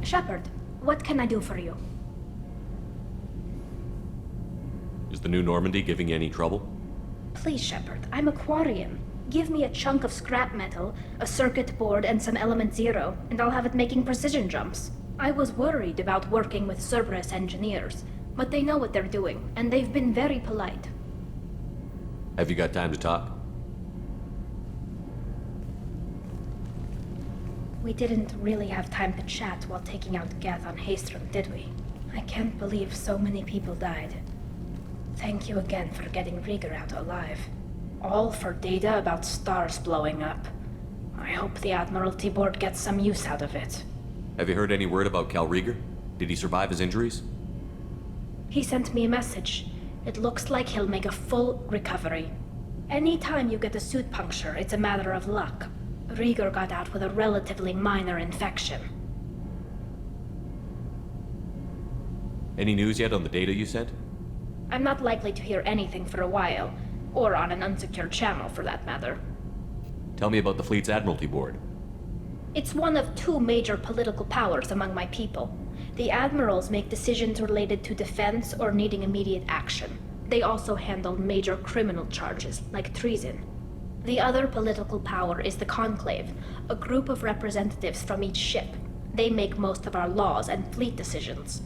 Shepard, what can I do for you? Is the new Normandy giving you any trouble? Please, Shepard, I'm a Quarian. Give me a chunk of scrap metal, a circuit board, and some element zero, and I'll have it making precision jumps. I was worried about working with Cerberus engineers, but they know what they're doing, and they've been very polite. Have you got time to talk? We didn't really have time to chat while taking out Geth on Haestrom, did we? I can't believe so many people died. Thank you again for getting Rieger out alive. All for data about stars blowing up. I hope the Admiralty Board gets some use out of it. Have you heard any word about Cal Rieger? Did he survive his injuries? He sent me a message. It looks like he'll make a full recovery. Anytime you get a suit puncture, it's a matter of luck. Rieger got out with a relatively minor infection. Any news yet on the data you sent? I'm not likely to hear anything for a while, or on an unsecured channel for that matter. Tell me about the fleet's Admiralty Board. It's one of two major political powers among my people. The admirals make decisions related to defense or needing immediate action. They also handle major criminal charges, like treason. The other political power is the Conclave, a group of representatives from each ship. They make most of our laws and fleet decisions.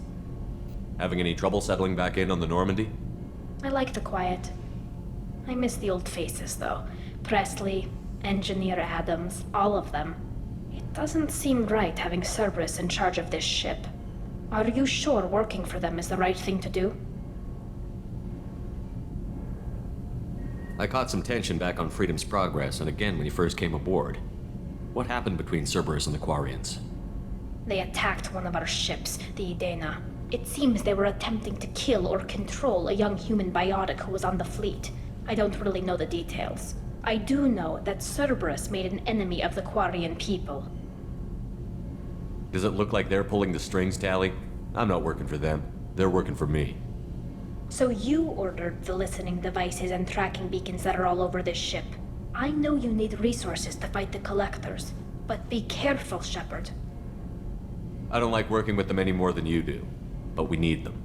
Having any trouble settling back in on the Normandy? I like the quiet. I miss the old faces, though. Presley, Engineer Adams, all of them. It doesn't seem right having Cerberus in charge of this ship. Are you sure working for them is the right thing to do? I caught some tension back on Freedom's Progress, and again when you first came aboard. What happened between Cerberus and the Quarians? They attacked one of our ships, the Idena. It seems they were attempting to kill or control a young human biotic who was on the fleet. I don't really know the details. I do know that Cerberus made an enemy of the Quarian people. Does it look like they're pulling the strings, Tally? I'm not working for them. They're working for me. So you ordered the listening devices and tracking beacons that are all over this ship. I know you need resources to fight the Collectors, but be careful, Shepard. I don't like working with them any more than you do, but we need them.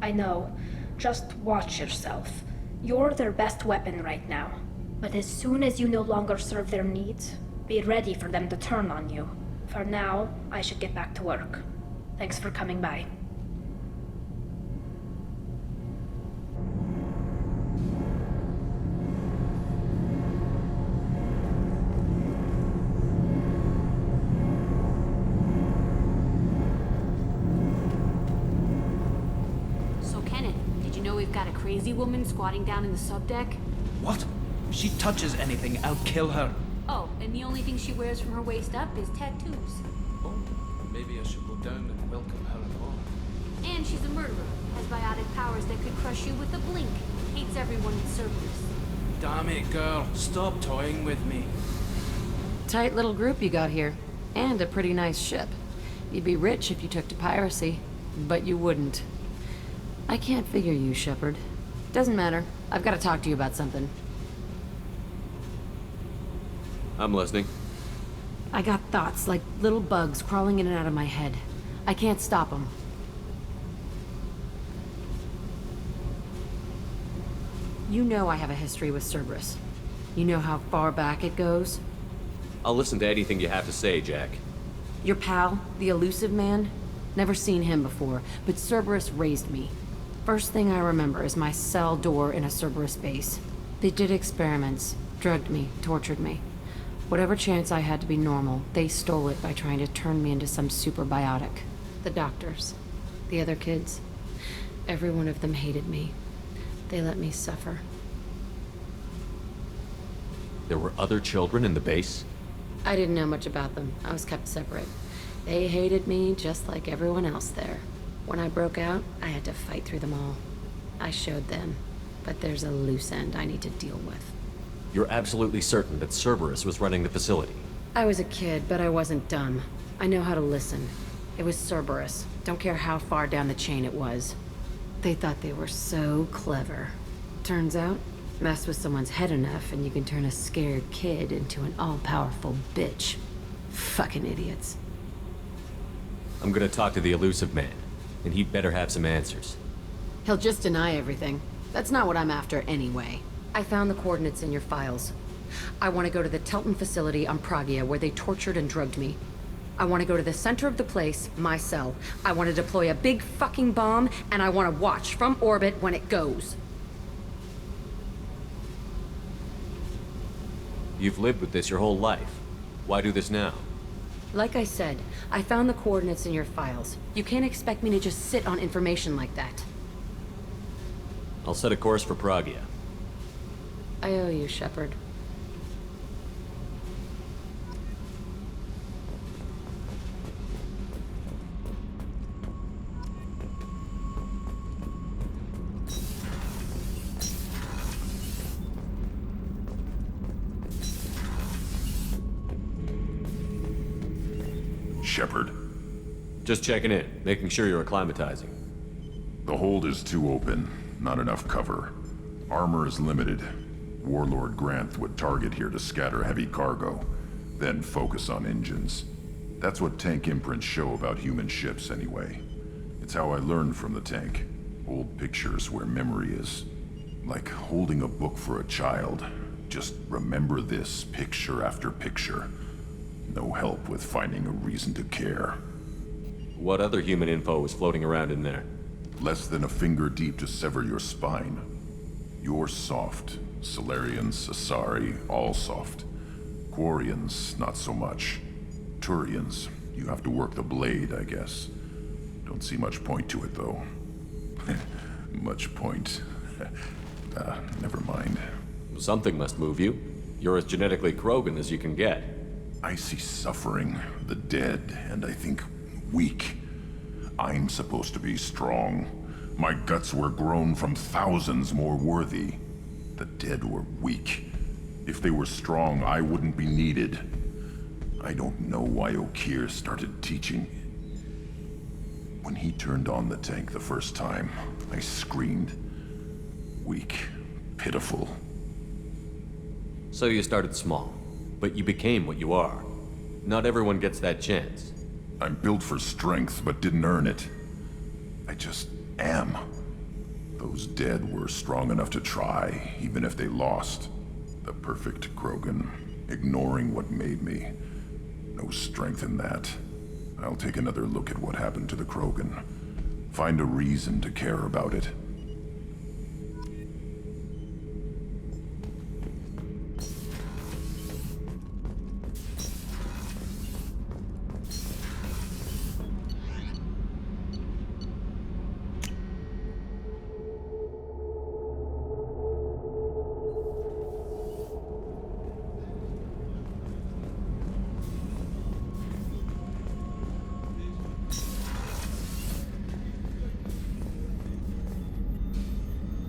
I know. Just watch yourself. You're their best weapon right now. But as soon as you no longer serve their needs, be ready for them to turn on you. For now, I should get back to work. Thanks for coming by. Got a crazy woman squatting down in the subdeck? What? If she touches anything, I'll kill her. Oh, and the only thing she wears from her waist up is tattoos. Oh, maybe I should go down and welcome her at all. And she's a murderer, has biotic powers that could crush you with a blink, hates everyone in Cerberus. Damn it, girl. Stop toying with me. Tight little group you got here. And a pretty nice ship. You'd be rich if you took to piracy, but you wouldn't. I can't figure you, Shepard. Doesn't matter. I've got to talk to you about something. I'm listening. I got thoughts like little bugs crawling in and out of my head. I can't stop them. You know I have a history with Cerberus. You know how far back it goes? I'll listen to anything you have to say, Jack. Your pal, the elusive man? Never seen him before, but Cerberus raised me. First thing I remember is my cell door in a Cerberus base. They did experiments, drugged me, tortured me. Whatever chance I had to be normal, they stole it by trying to turn me into some super biotic. The doctors, the other kids, every one of them hated me. They let me suffer. There were other children in the base? I didn't know much about them. I was kept separate. They hated me just like everyone else there. When I broke out, I had to fight through them all. I showed them, but there's a loose end I need to deal with. You're absolutely certain that Cerberus was running the facility? I was a kid, but I wasn't dumb. I know how to listen. It was Cerberus. Don't care how far down the chain it was. They thought they were so clever. Turns out, mess with someone's head enough and you can turn a scared kid into an all-powerful bitch. Fucking idiots. I'm gonna talk to the elusive man, and he'd better have some answers. He'll just deny everything. That's not what I'm after anyway. I found the coordinates in your files. I want to go to the Telton facility on Pragia where they tortured and drugged me. I want to go to the center of the place, my cell. I want to deploy a big fucking bomb, and I want to watch from orbit when it goes. You've lived with this your whole life. Why do this now? Like I said, I found the coordinates in your files. You can't expect me to just sit on information like that. I'll set a course for Pragia. I owe you, Shepard. Shepard. Just checking in, making sure you're acclimatizing. The hold is too open. Not enough cover. Armor is limited. Warlord Granth would target here to scatter heavy cargo, then focus on engines. That's what tank imprints show about human ships anyway. It's how I learned from the tank. Old pictures where memory is. Like holding a book for a child. Just remember this picture after picture. No help with finding a reason to care. What other human info was floating around in there? Less than a finger deep to sever your spine. You're soft. Solarians, Asari, all soft. Quarians, not so much. Turians, you have to work the blade, I guess. Don't see much point to it, though. Much point. Never mind. Something must move you. You're as genetically Krogan as you can get. I see suffering, the dead, and I think weak. I'm supposed to be strong. My guts were grown from thousands more worthy. The dead were weak. If they were strong, I wouldn't be needed. I don't know why Okeer started teaching. When he turned on the tank the first time, I screamed. Weak, pitiful. So you started small, but you became what you are. Not everyone gets that chance. I'm built for strength, but didn't earn it. I just am. Those dead were strong enough to try, even if they lost. The perfect Krogan, ignoring what made me. No strength in that. I'll take another look at what happened to the Krogan. Find a reason to care about it.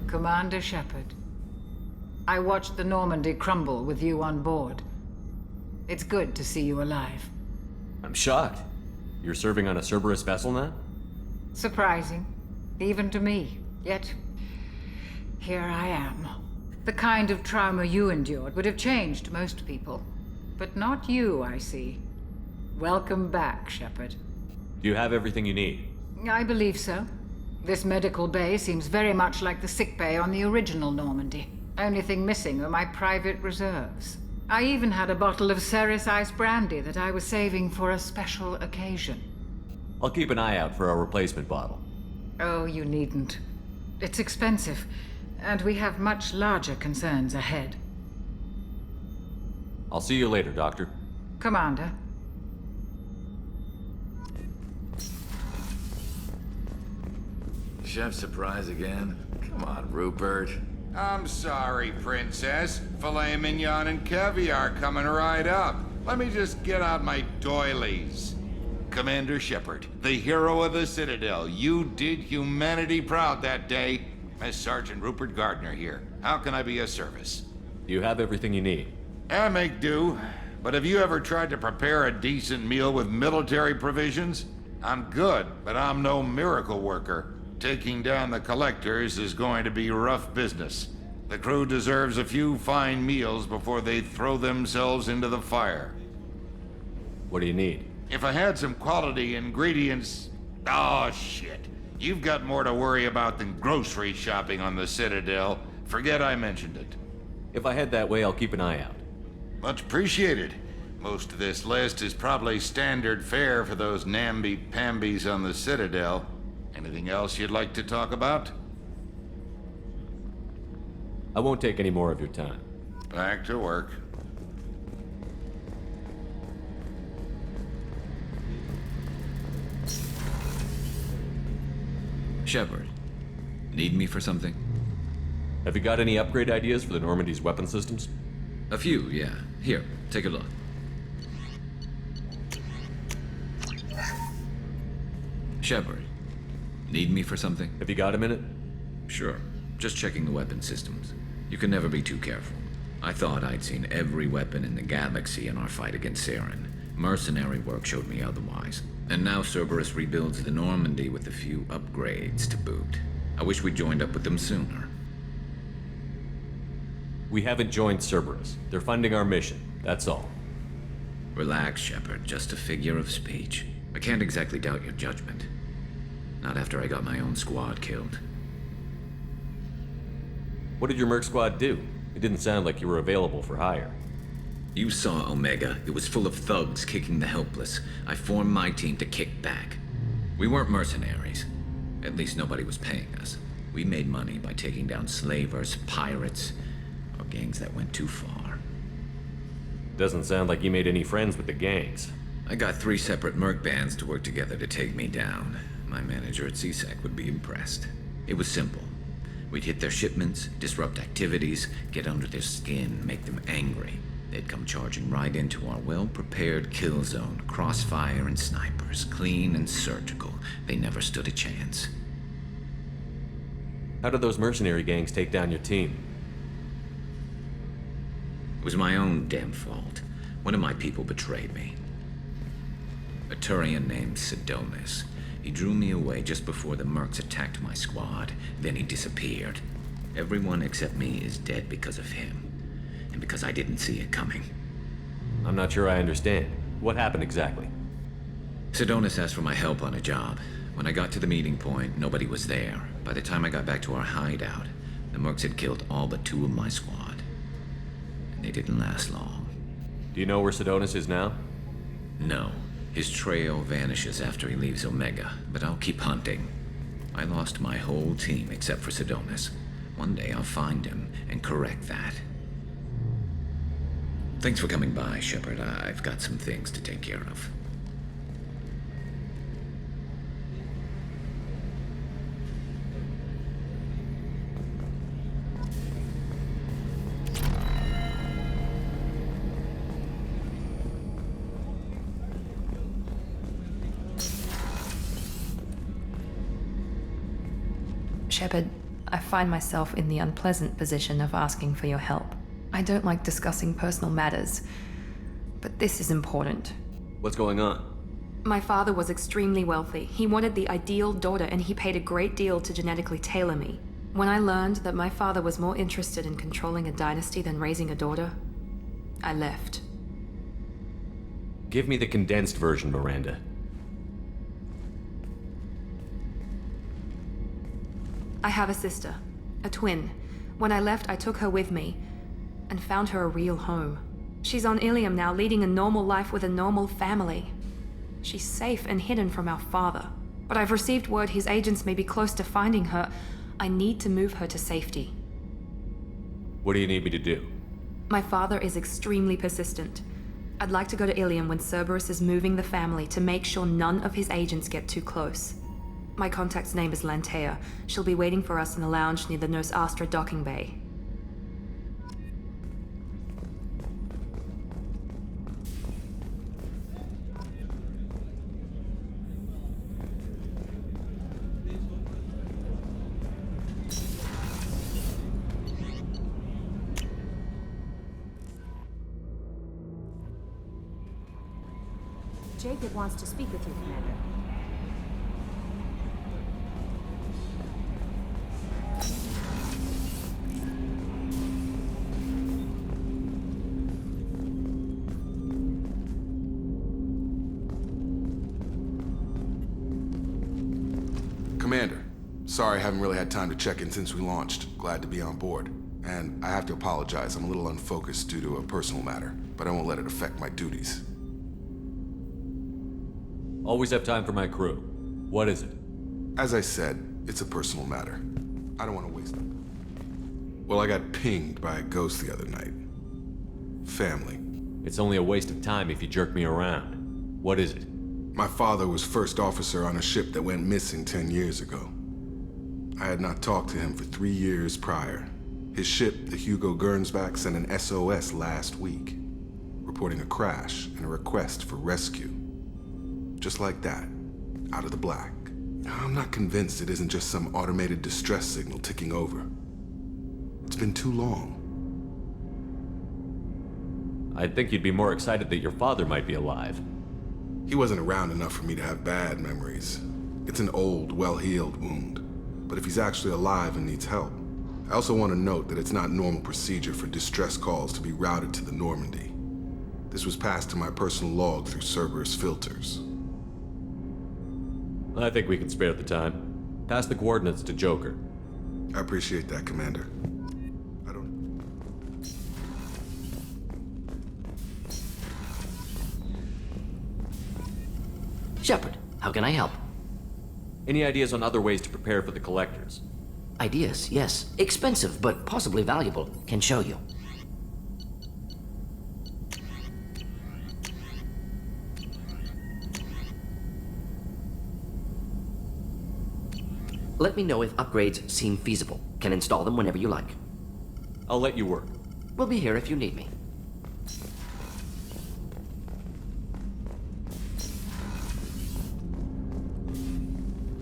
Commander Shepard, I watched the Normandy crumble with you on board. It's good to see you alive. I'm shocked. You're serving on a Cerberus vessel now? Surprising, even to me. Yet, here I am. The kind of trauma you endured would have changed most people. But not you, I see. Welcome back, Shepard. Do you have everything you need? I believe so. This medical bay seems very much like the sick bay on the original Normandy. Only thing missing are my private reserves. I even had a bottle of Ceres Ice brandy that I was saving for a special occasion. I'll keep an eye out for a replacement bottle. Oh, you needn't. It's expensive, and we have much larger concerns ahead. I'll see you later, Doctor. Commander. Chef surprise again? Come on, Rupert. I'm sorry, Princess. Filet mignon and caviar coming right up. Let me just get out my doilies. Commander Shepard, the hero of the Citadel. You did humanity proud that day. As Sergeant Rupert Gardner here. How can I be of service? You have everything you need. I make do. But have you ever tried to prepare a decent meal with military provisions? I'm good, but I'm no miracle worker. Taking down the collectors is going to be rough business. The crew deserves a few fine meals before they throw themselves into the fire. What do you need? If I had some quality ingredients... Oh, shit. You've got more to worry about than grocery shopping on the Citadel. Forget I mentioned it. If I head that way, I'll keep an eye out. Much appreciated. Most of this list is probably standard fare for those namby-pambies on the Citadel. Anything else you'd like to talk about? I won't take any more of your time. Back to work. Shepard, need me for something? Have you got any upgrade ideas for the Normandy's weapon systems? A few, yeah. Here, take a look. Shepard, need me for something? Have you got a minute? Sure. Just checking the weapon systems. You can never be too careful. I thought I'd seen every weapon in the galaxy in our fight against Saren. Mercenary work showed me otherwise. And now Cerberus rebuilds the Normandy with a few upgrades to boot. I wish we'd joined up with them sooner. We haven't joined Cerberus. They're funding our mission, that's all. Relax, Shepard. Just a figure of speech. I can't exactly doubt your judgment. Not after I got my own squad killed. What did your merc squad do? It didn't sound like you were available for hire. You saw Omega. It was full of thugs kicking the helpless. I formed my team to kick back. We weren't mercenaries. At least nobody was paying us. We made money by taking down slavers, pirates, or gangs that went too far. Doesn't sound like you made any friends with the gangs. I got 3 separate merc bands to work together to take me down. My manager at CSEC would be impressed. It was simple. We'd hit their shipments, disrupt activities, get under their skin, make them angry. They'd come charging right into our well-prepared kill zone, crossfire and snipers, clean and surgical. They never stood a chance. How did those mercenary gangs take down your team? It was my own damn fault. One of my people betrayed me. A Turian named Sidonis. He drew me away just before the mercs attacked my squad. Then he disappeared. Everyone except me is dead because of him. And because I didn't see it coming. I'm not sure I understand. What happened exactly? Sidonis asked for my help on a job. When I got to the meeting point, nobody was there. By the time I got back to our hideout, the mercs had killed all but 2 of my squad. And they didn't last long. Do you know where Sidonis is now? No. His trail vanishes after he leaves Omega, but I'll keep hunting. I lost my whole team except for Sidonis. One day I'll find him and correct that. Thanks for coming by, Shepard. I've got some things to take care of. Shepard, I find myself in the unpleasant position of asking for your help. I don't like discussing personal matters, but this is important. What's going on? My father was extremely wealthy. He wanted the ideal daughter, and he paid a great deal to genetically tailor me. When I learned that my father was more interested in controlling a dynasty than raising a daughter, I left. Give me the condensed version, Miranda. I have a sister, a twin. When I left, I took her with me and found her a real home. She's on Ilium now, leading a normal life with a normal family. She's safe and hidden from our father. But I've received word his agents may be close to finding her. I need to move her to safety. What do you need me to do? My father is extremely persistent. I'd like to go to Ilium when Cerberus is moving the family to make sure none of his agents get too close. My contact's name is Lantea. She'll be waiting for us in the lounge near the Nos Astra docking bay. Jacob wants to speak with you, Commander. Sorry, I haven't really had time to check in since we launched. Glad to be on board. And I have to apologize, I'm a little unfocused due to a personal matter, but I won't let it affect my duties. Always have time for my crew. What is it? As I said, it's a personal matter. I don't want to waste it. Well, I got pinged by a ghost the other night. Family. It's only a waste of time if you jerk me around. What is it? My father was first officer on a ship that went missing 10 years ago. I had not talked to him for 3 years prior. His ship, the Hugo Gernsback, sent an SOS last week, reporting a crash and a request for rescue. Just like that, out of the black. I'm not convinced it isn't just some automated distress signal ticking over. It's been too long. I'd think you'd be more excited that your father might be alive. He wasn't around enough for me to have bad memories. It's an old, well-healed wound. But if he's actually alive and needs help, I also want to note that it's not normal procedure for distress calls to be routed to the Normandy. This was passed to my personal log through Cerberus filters. I think we can spare the time. Pass the coordinates to Joker. I appreciate that, Commander. Shepard, how can I help? Any ideas on other ways to prepare for the Collectors? Ideas, yes. Expensive, but possibly valuable. Can show you. Let me know if upgrades seem feasible. Can install them whenever you like. I'll let you work. We'll be here if you need me.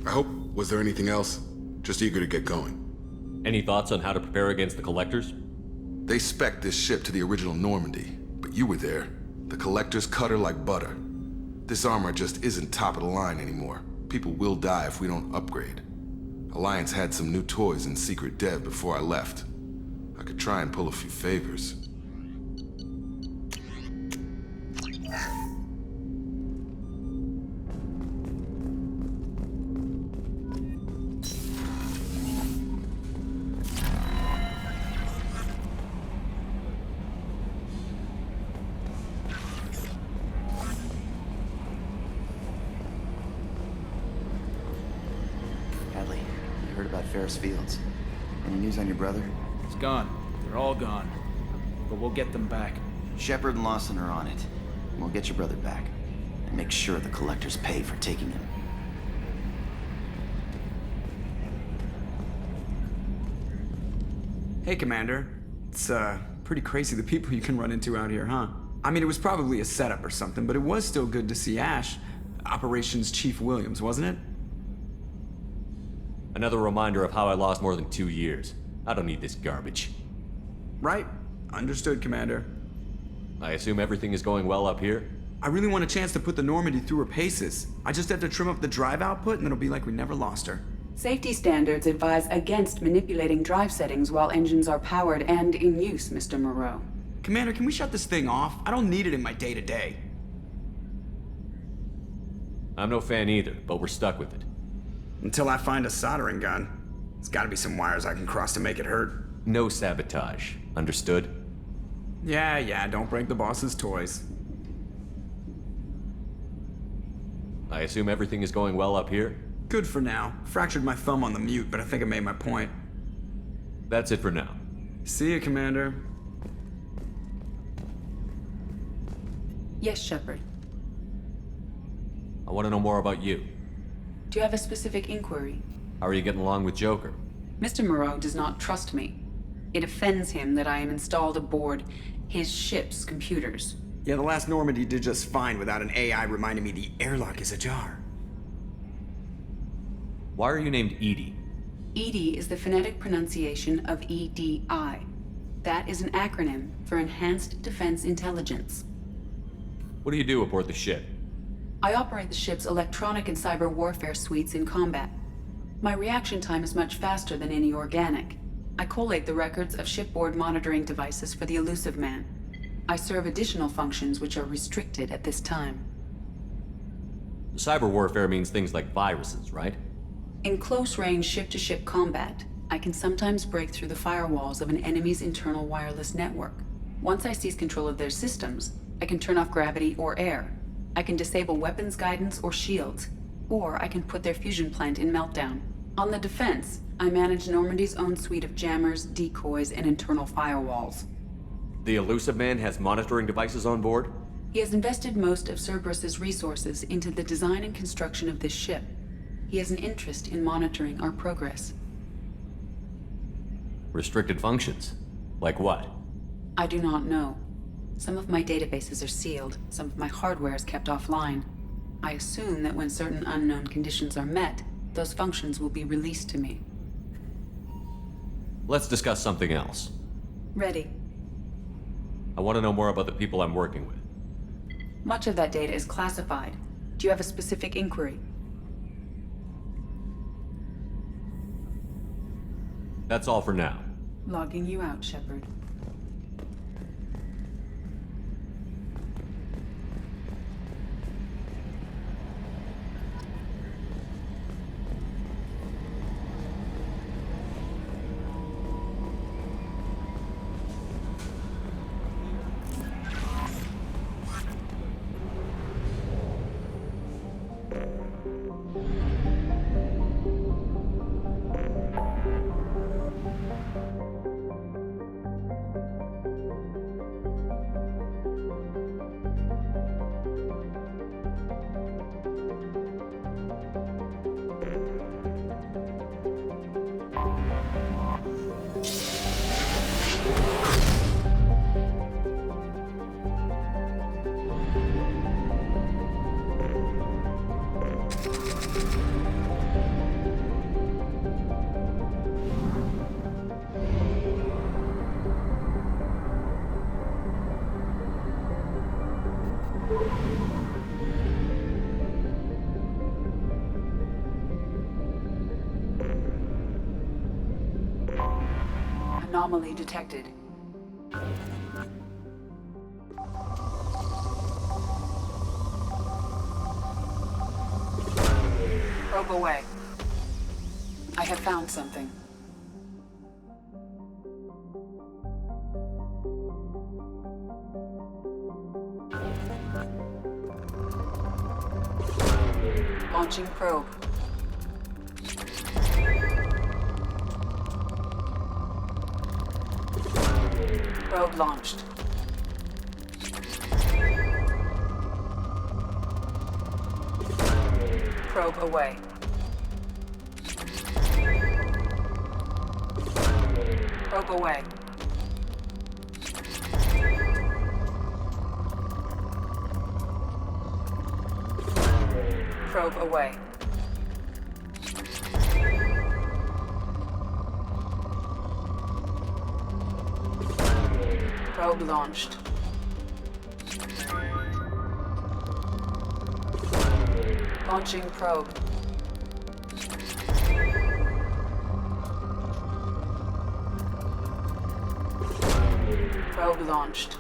I hope. Was there anything else? Just eager to get going. Any thoughts on how to prepare against the Collectors? They spec'd this ship to the original Normandy, but you were there. The Collectors cut her like butter. This armor just isn't top of the line anymore. People will die if we don't upgrade. Alliance had some new toys in secret dev before I left. I could try and pull a few favors. Fields. Any news on your brother? He's gone. They're all gone. But we'll get them back. Shepard and Lawson are on it. We'll get your brother back. And make sure the Collectors pay for taking him. Hey, Commander. It's, pretty crazy the people you can run into out here, huh? I mean, it was probably a setup or something, but it was still good to see Ash. Operations Chief Williams, wasn't it? Another reminder of how I lost more than 2 years. I don't need this garbage. Right. Understood, Commander. I assume everything is going well up here? I really want a chance to put the Normandy through her paces. I just have to trim up the drive output and it'll be like we never lost her. Safety standards advise against manipulating drive settings while engines are powered and in use, Mr. Moreau. Commander, can we shut this thing off? I don't need it in my day-to-day. I'm no fan either, but we're stuck with it. Until I find a soldering gun. There's gotta be some wires I can cross to make it hurt. No sabotage. Understood? Yeah, don't break the boss's toys. I assume everything is going well up here? Good for now. Fractured my thumb on the mute, but I think I made my point. That's it for now. See you, Commander. Yes, Shepard. I want to know more about you. Do you have a specific inquiry? How are you getting along with Joker? Mr. Moreau does not trust me. It offends him that I am installed aboard his ship's computers. Yeah, the last Normandy did just fine without an AI reminding me the airlock is ajar. Why are you named Edie? EDI is the phonetic pronunciation of EDI. That is an acronym for Enhanced Defense Intelligence. What do you do aboard the ship? I operate the ship's electronic and cyber warfare suites in combat. My reaction time is much faster than any organic. I collate the records of shipboard monitoring devices for the Elusive Man. I serve additional functions which are restricted at this time. Cyber warfare means things like viruses, right? In close-range ship-to-ship combat, I can sometimes break through the firewalls of an enemy's internal wireless network. Once I seize control of their systems, I can turn off gravity or air. I can disable weapons guidance or shields, or I can put their fusion plant in meltdown. On the defense, I manage Normandy's own suite of jammers, decoys, and internal firewalls. The Elusive Man has monitoring devices on board? He has invested most of Cerberus's resources into the design and construction of this ship. He has an interest in monitoring our progress. Restricted functions? Like what? I do not know. Some of my databases are sealed, some of my hardware is kept offline. I assume that when certain unknown conditions are met, those functions will be released to me. Let's discuss something else. Ready. I want to know more about the people I'm working with. Much of that data is classified. Do you have a specific inquiry? That's all for now. Logging you out, Shepard. Anomaly detected. Probe away. I have found something. Launching probe. Probe launched. Probe away. Probe away. Probe away. Probe launched. Launching probe. Probe launched.